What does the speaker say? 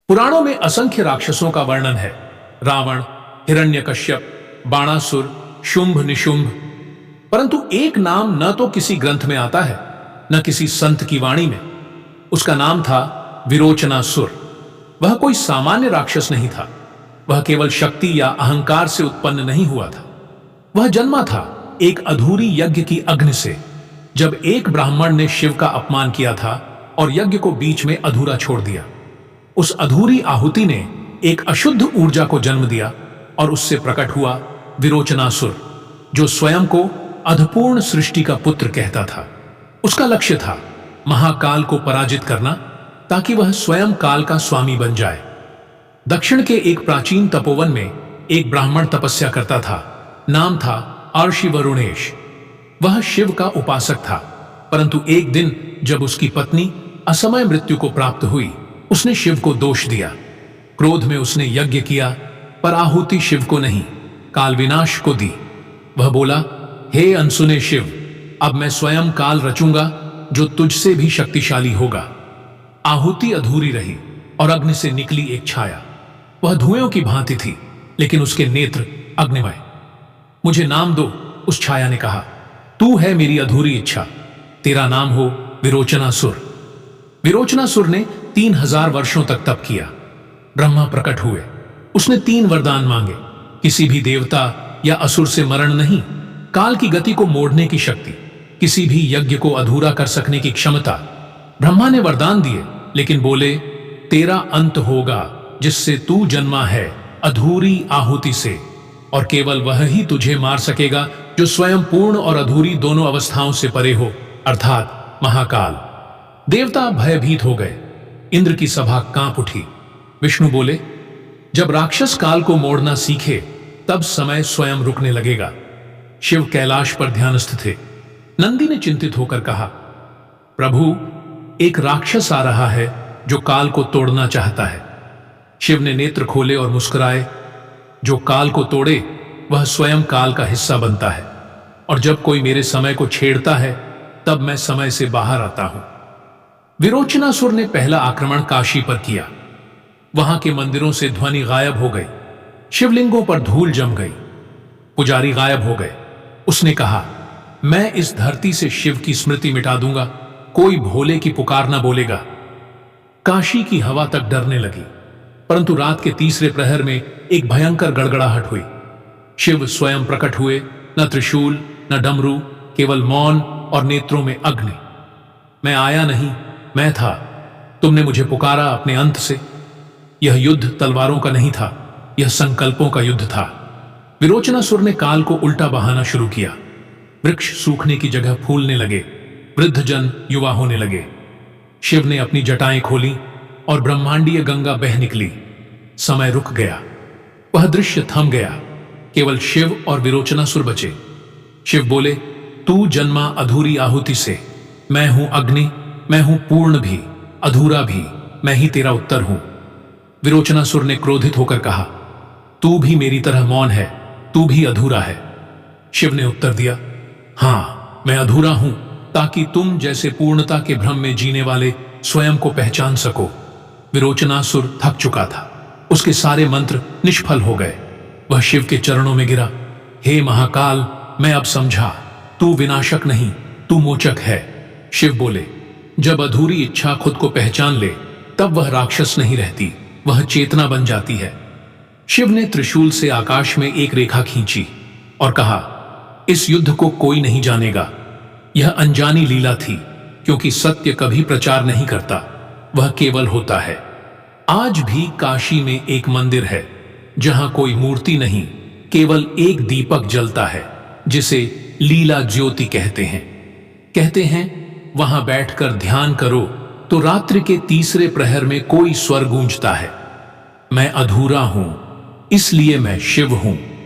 पुराणों में असंख्य राक्षसों का वर्णन है। रावण, हिरण्यकश्यप, बाणासुर, शुंभ निशुंभ। परंतु एक नाम न तो किसी ग्रंथ में आता है न किसी संत की वाणी में। उसका नाम था विरोचनासुर। वह कोई सामान्य राक्षस नहीं था। वह केवल शक्ति या अहंकार से उत्पन्न नहीं हुआ था। वह जन्मा था एक अधूरी यज्ञ की अग्नि से। जब एक ब्राह्मण ने शिव का अपमान किया था और यज्ञ को बीच में अधूरा छोड़ दिया, उस अधूरी आहुति ने एक अशुद्ध ऊर्जा को जन्म दिया और उससे प्रकट हुआ विरोचनासुर, जो स्वयं को अधपूर्ण सृष्टि का पुत्र कहता था। उसका लक्ष्य था महाकाल को पराजित करना, ताकि वह स्वयं काल का स्वामी बन जाए। दक्षिण के एक प्राचीन तपोवन में एक ब्राह्मण तपस्या करता था। नाम था अर्षि वरुणेश। वह शिव का उपासक था, परंतु एक दिन जब उसकी पत्नी असमय मृत्यु को प्राप्त हुई, उसने शिव को दोष दिया। क्रोध में उसने यज्ञ किया, पर आहुति शिव को नहीं, काल विनाश को दी। वह बोला, हे अनसुने शिव, अब मैं स्वयं काल रचूंगा जो तुझसे भी शक्तिशाली होगा। आहुति अधूरी रही और अग्नि से निकली एक छाया। वह धुएं की भांति थी, लेकिन उसके नेत्र अग्निमय। मुझे नाम दो, उस छाया ने कहा। तू है मेरी अधूरी इच्छा, तेरा नाम हो विरोचनासुर। विरोचनासुर ने 3000 वर्षों तक तप किया। ब्रह्मा प्रकट हुए। उसने 3 वरदान मांगे, किसी भी देवता या असुर से मरण नहीं, काल की गति को मोड़ने की शक्ति, किसी भी यज्ञ को अधूरा कर सकने की क्षमता। ब्रह्मा ने वरदान दिए, लेकिन बोले, तेरा अंत होगा जिससे तू जन्मा है, अधूरी आहुति से, और केवल वह ही तुझे मार सकेगा जो स्वयं पूर्ण और अधूरी दोनों अवस्थाओं से परे हो, अर्थात महाकाल। देवता भयभीत हो गए। इंद्र की सभा कांप उठी। विष्णु बोले, जब राक्षस काल को मोड़ना सीखे तब समय स्वयं रुकने लगेगा। शिव कैलाश पर ध्यानस्थ थे। नंदी ने चिंतित होकर कहा, प्रभु, एक राक्षस आ रहा है जो काल को तोड़ना चाहता है। शिव ने नेत्र खोले और मुस्कुराए। जो काल को तोड़े वह स्वयं काल का हिस्सा बनता है, और जब कोई मेरे समय को छेड़ता है तब मैं समय से बाहर आता हूं। विरोचनासुर ने पहला आक्रमण काशी पर किया। वहां के मंदिरों से ध्वनि गायब हो गई। शिवलिंगों पर धूल जम गई। पुजारी गायब हो गए। उसने कहा, मैं इस धरती से शिव की स्मृति मिटा दूंगा, कोई भोले की पुकार ना बोलेगा। काशी की हवा तक डरने लगी। परंतु रात के तीसरे प्रहर में एक भयंकर गड़गड़ाहट हुई। शिव स्वयं प्रकट हुए। न त्रिशूल न डमरू, केवल मौन और नेत्रों में अग्नि। मैं आया नहीं, मैं था। तुमने मुझे पुकारा अपने अंत से। यह युद्ध तलवारों का नहीं था, यह संकल्पों का युद्ध था। विरोचनासुर ने काल को उल्टा बहाना शुरू किया। वृक्ष सूखने की जगह फूलने लगे। वृद्धजन युवा होने लगे। शिव ने अपनी जटाएं खोली और ब्रह्मांडीय गंगा बह निकली। समय रुक गया। वह दृश्य थम गया। केवल शिव और विरोचनासुर बचे। शिव बोले, तू जन्मा अधूरी आहुति से। मैं हूं अग्नि, मैं हूं पूर्ण भी, अधूरा भी, मैं ही तेरा उत्तर हूं। विरोचनासुर ने क्रोधित होकर कहा, तू भी मेरी तरह मौन है, तू भी अधूरा है। शिव ने उत्तर दिया, हां, मैं अधूरा हूं, ताकि तुम जैसे पूर्णता के भ्रम में जीने वाले स्वयं को पहचान सको। विरोचनासुर थक चुका था। उसके सारे मंत्र निष्फल हो गए। वह शिव के चरणों में गिरा। हे महाकाल, मैं अब समझा, तू विनाशक नहीं, तू मोचक है। शिव बोले, जब अधूरी इच्छा खुद को पहचान ले तब वह राक्षस नहीं रहती, वह चेतना बन जाती है। शिव ने त्रिशूल से आकाश में एक रेखा खींची और कहा, इस युद्ध को कोई नहीं जानेगा। यह अनजानी लीला थी, क्योंकि सत्य कभी प्रचार नहीं करता, वह केवल होता है। आज भी काशी में एक मंदिर है जहां कोई मूर्ति नहीं, केवल एक दीपक जलता है, जिसे लीला ज्योति कहते हैं। कहते हैं वहां बैठकर ध्यान करो तो रात्रि के तीसरे प्रहर में कोई स्वर गूंजता है। मैं अधूरा हूं, इसलिए मैं शिव हूं।